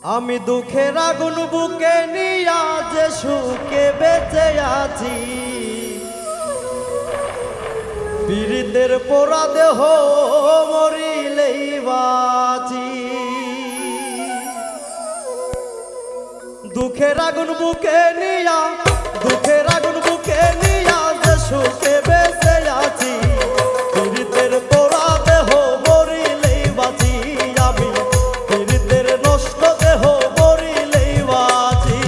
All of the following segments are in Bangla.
আমি দুঃখের আগুন বুকে নিয়া যে সুখে বেঁচে আছি, পীড়িতের পোড়া দেহ মরিলেই বাঁচি। দুঃখের আগুন বুকে নিয়া, দুঃখের আগুন বুকে নিয়া যে সুখে বেঁচে আছি, পীড়িতের পোড়া দেহ মরিলেই বাঁচি। আমি পীড়িতের নষ্ট দেহ মরিলেই বাঁচি।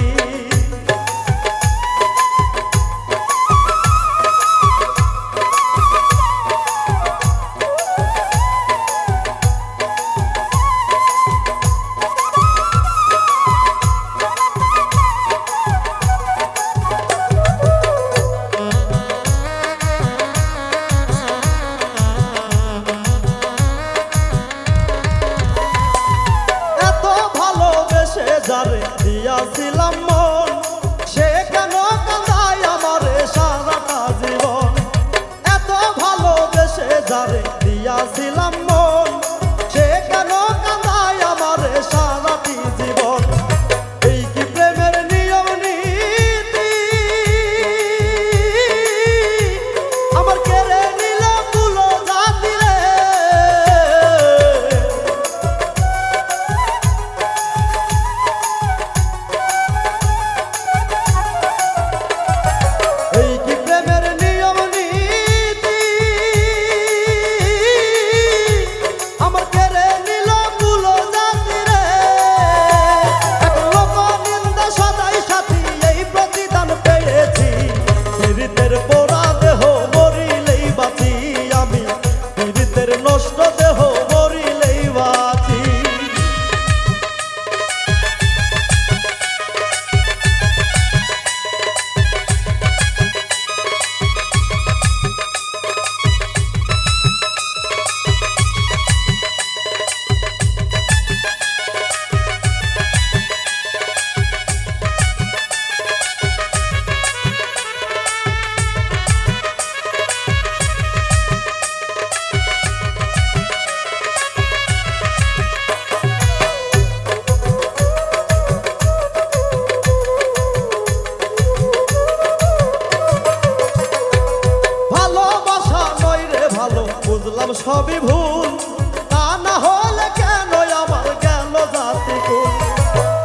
যারে দিয়াছিলাম মন, সে কেন কাঁদায় আমারে সারাটা জীবন। এত ভালোবেসে যারে দিয়াছিলাম মন, সে কেন কাঁদায় আমারে সারাটি জীবন। এই কি প্রেমের নিয়ম নীতি, আমার কেড়ে নিল তুলো জাতি রে। নষ্ট দেহ মরিলেই বাঁচি। বুঝলাম সবই ভুল, তা না হলে কেন আমার গেল জাতি কুল।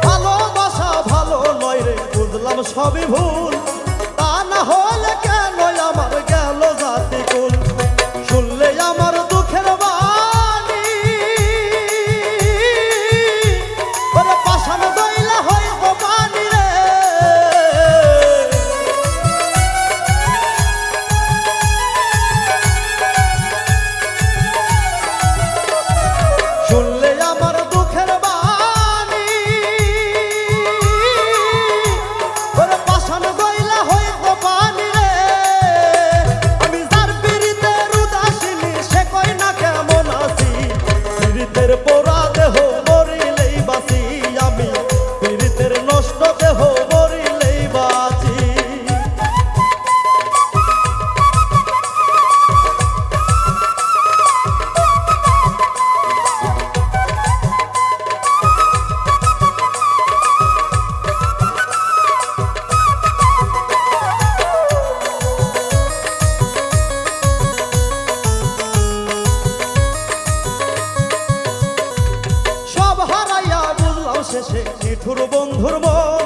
ভালোবাসা ভালো নয় রে, বুঝলাম সবই ভুল, তা না হলে কেন আমার গেল জাতি কুল। শুনলে আমার দুঃখের বাণী, ওরে পাষাণ দইলা হইব পানি রে। শুনলে আমার দুঃখের বাণী, ওরে পাষাণ গইলা হইব পানি রে। আমি যার পীড়িতের উদাসীনী, সে কই না কেমন আছি, পীড়িতের পোড়া দেহ মরিলেই বাঁচি। আমি পীড়িতের নষ্ট দেহ মরিলেই বাঁচি। শেষে নিঠুর বন্ধুর মন,